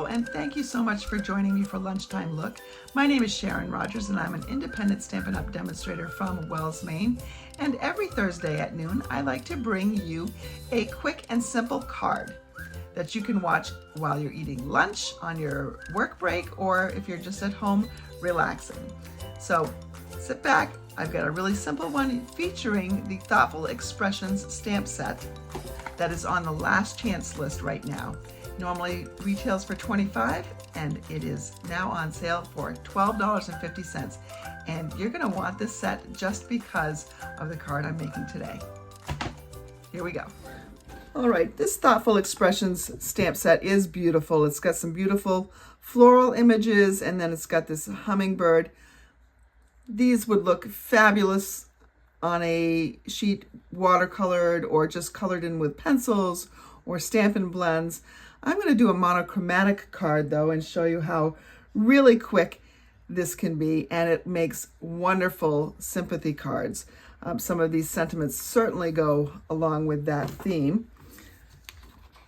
and thank you so much for joining me for Lunchtime Look. My name is Sharon Rogers, and I'm an independent Stampin' Up! Demonstrator from Wells, Maine. And every Thursday at noon, I like to bring you a quick and simple card that you can watch while you're eating lunch, on your work break, or if you're just at home relaxing. So sit back. I've got a really simple one featuring the Thoughtful Expressions stamp set that is on the last chance list right now. Normally retails for $25, and it is now on sale for $12.50. And you're gonna want this set just because of the card I'm making today. Here we go. All right, this Thoughtful Expressions stamp set is beautiful. It's got some beautiful floral images, and then it's got this hummingbird. These would look fabulous on a sheet watercolored or just colored in with pencils or Stampin' Blends. I'm going to do a monochromatic card though and show you how really quick this can be, and it makes wonderful sympathy cards. Some of these sentiments certainly go along with that theme.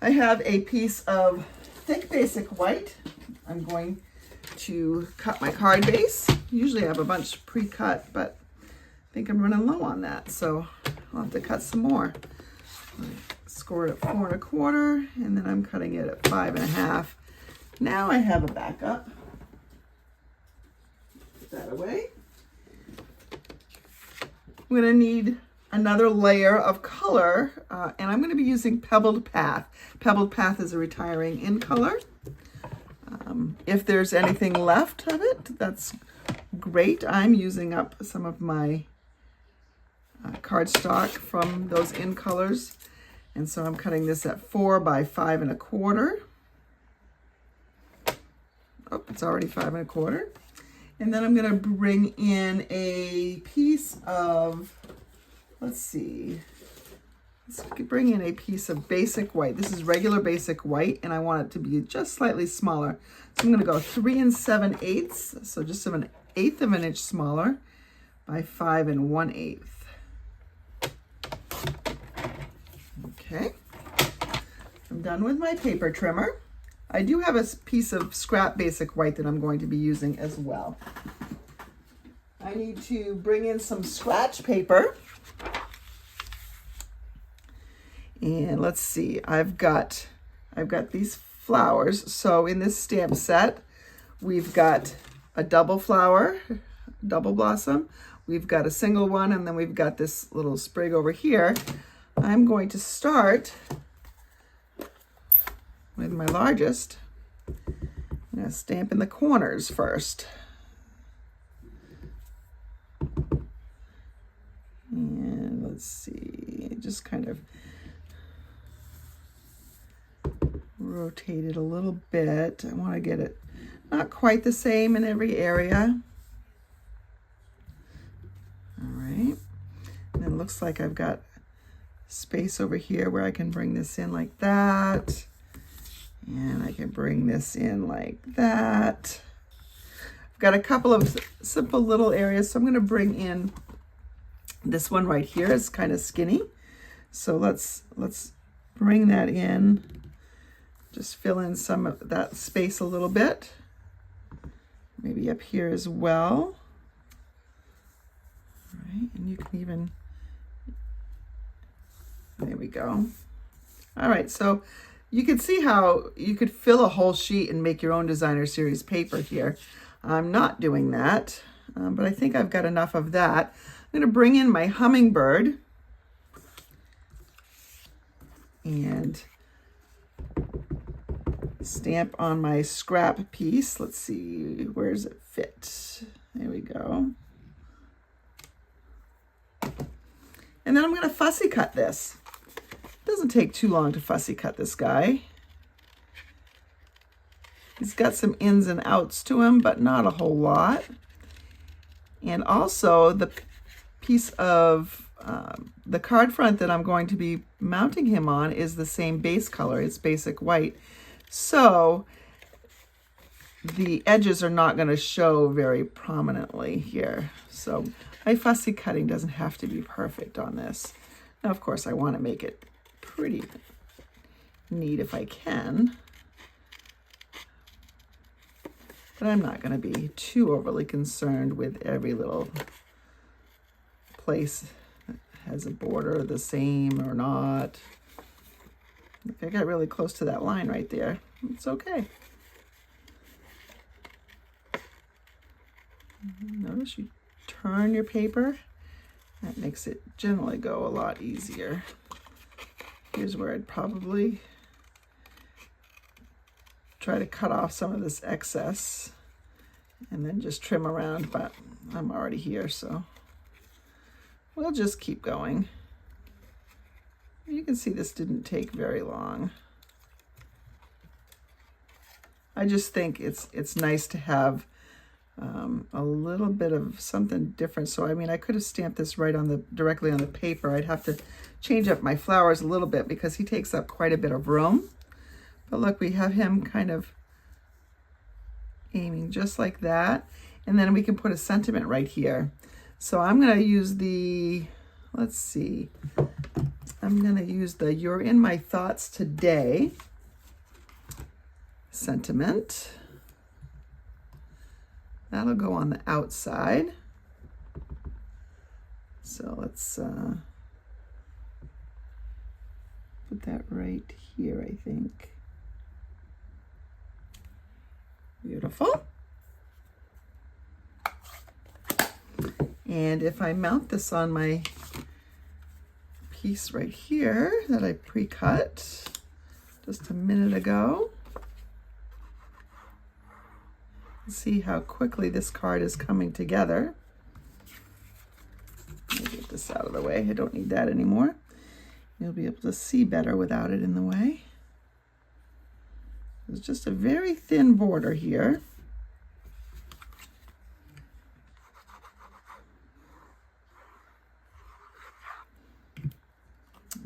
I have a piece of thick basic white. I'm going to cut my card base. Usually I have a bunch pre-cut, but I think I'm running low on that, so I'll have to cut some more. I scored at 4 1/4, and then I'm cutting it at 5 1/2. Now I have a backup. Put that away. I'm going to need another layer of color, and I'm going to be using Pebbled Path. Pebbled Path is a retiring in color. If there's anything left of it, that's great. I'm using up some of my cardstock from those in colors, and so I'm cutting this at 4 by 5 1/4. Oh, it's already 5 1/4. And then I'm going to bring in a piece of, let's see, let's bring in a piece of basic white. This is regular basic white, and I want it to be just slightly smaller. So I'm going to go 3 7/8, so just 1/8 of an inch smaller by 5 1/8. Okay, I'm done with my paper trimmer. I do have a piece of scrap basic white that I'm going to be using as well. I need to bring in some scratch paper. And let's see, I've got these flowers. So in this stamp set, we've got a double flower, double blossom. We've got a single one, and then we've got this little sprig over here. I'm going to start with my largest. I'm going to stamp in the corners first. And let's see, just kind of rotate it a little bit. I want to get it not quite the same in every area. All right. And it looks like I've got space over here where I can bring this in like that. And I can bring this in like that. I've got a couple of simple little areas, so I'm going to bring in this one right here. It's kind of skinny. So let's bring that in. Just fill in some of that space a little bit. Maybe up here as well. All right, and you can even, there we go. All right, so you can see how you could fill a whole sheet and make your own designer series paper here. I'm not doing that, but I think I've got enough of that. I'm going to bring in my hummingbird and stamp on my scrap piece. Let's see, where does it fit? There we go. And then I'm going to fussy cut this. It doesn't take too long to fussy cut this guy. He's got some ins and outs to him, but not a whole lot. And also the piece of the card front that I'm going to be mounting him on is the same base color. It's basic white. So the edges are not going to show very prominently here. So my fussy cutting doesn't have to be perfect on this. Now, of course, I want to make it pretty neat if I can. But I'm not going to be too overly concerned with every little place that has a border the same or not. If I got really close to that line right there, it's okay. Notice you turn your paper. That makes it generally go a lot easier. Here's where I'd probably try to cut off some of this excess and then just trim around, but I'm already here, so we'll just keep going. You can see this didn't take very long. I just think it's nice to have a little bit of something different. So I mean, I could have stamped this right on directly on the paper. I'd have to change up my flowers a little bit because he takes up quite a bit of room. But look, we have him kind of aiming just like that. And then we can put a sentiment right here. So I'm going to use the, let's see, I'm going to use the "You're in my thoughts today" sentiment. That'll go on the outside. So let's put that right here, I think. Beautiful. And if I mount this on my piece right here that I pre-cut just a minute ago, see how quickly this card is coming together. Let me get this out of the way. I don't need that anymore. You'll be able to see better without it in the way. There's just a very thin border here.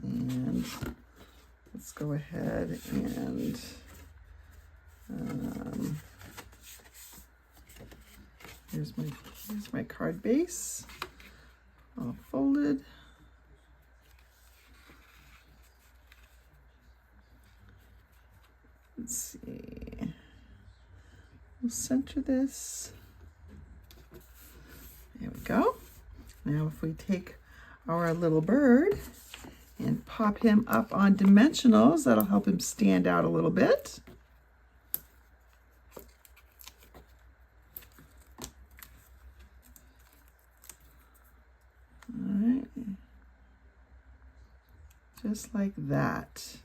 And let's go ahead and here's my card base, all folded. Let's see. We'll center this. There we go. Now if we take our little bird and pop him up on dimensionals, that'll help him stand out a little bit. Just like that.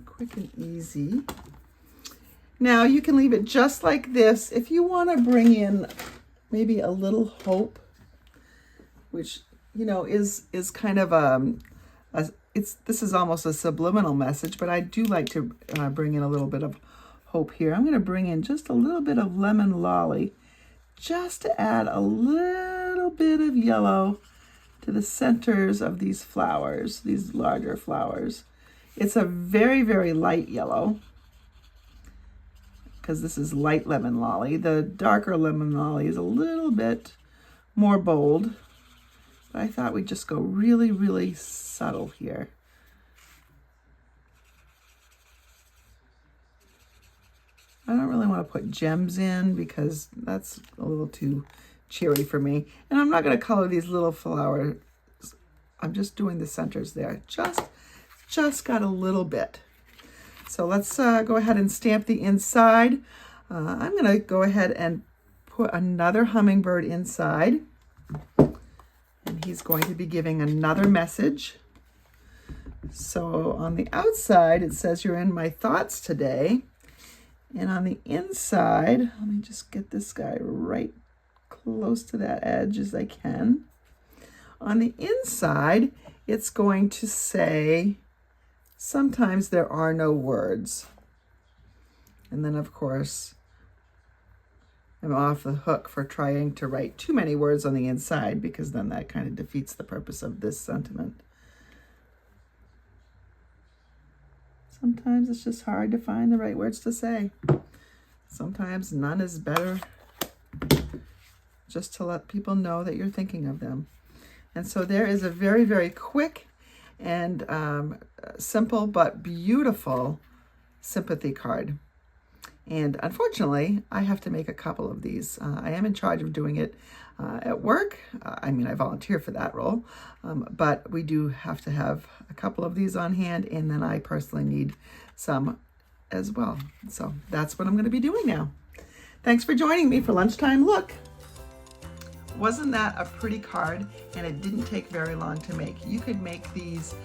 Quick and easy. Now you can leave it just like this. If you want to bring in maybe a little hope, which, you know, is kind of this is almost a subliminal message, but I do like to bring in a little bit of hope here. I'm going to bring in just a little bit of lemon lolly just to add a little bit of yellow to the centers of these flowers, these larger flowers. It's a very, very light yellow because this is light lemon lolly. The darker lemon lolly is a little bit more bold, but I thought we'd just go really, really subtle here. I don't really want to put gems in because that's a little too cheery for me. And I'm not going to color these little flowers. I'm just doing the centers there. Just got a little bit. So let's go ahead and stamp the inside. I'm going to go ahead and put another hummingbird inside. And he's going to be giving another message. So on the outside, it says, "You're in my thoughts today." And on the inside, let me just get this guy right close to that edge as I can. On the inside, it's going to say, "Sometimes there are no words." And then, of course, I'm off the hook for trying to write too many words on the inside because then that kind of defeats the purpose of this sentiment. Sometimes it's just hard to find the right words to say. Sometimes none is better, just to let people know that you're thinking of them. And so there is a very, very quick and simple but beautiful sympathy card. And unfortunately, I have to make a couple of these. I am in charge of doing it at work. I mean, I volunteer for that role, but we do have to have a couple of these on hand, and then I personally need some as well. So that's what I'm going to be doing now. Thanks for joining me for Lunchtime Look. Wasn't that a pretty card? And it didn't take very long to make. You could make these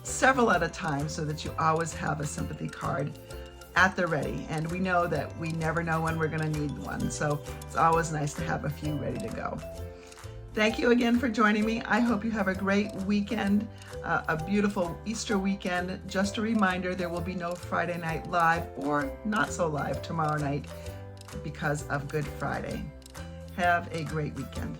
several at a time so that you always have a sympathy card at the ready. And we know that we never know when we're going to need one, so it's always nice to have a few ready to go. Thank you again for joining me. I hope you have a great weekend, a beautiful Easter weekend. Just a reminder, there will be no Friday Night Live or not so live tomorrow night because of Good Friday. Have a great weekend.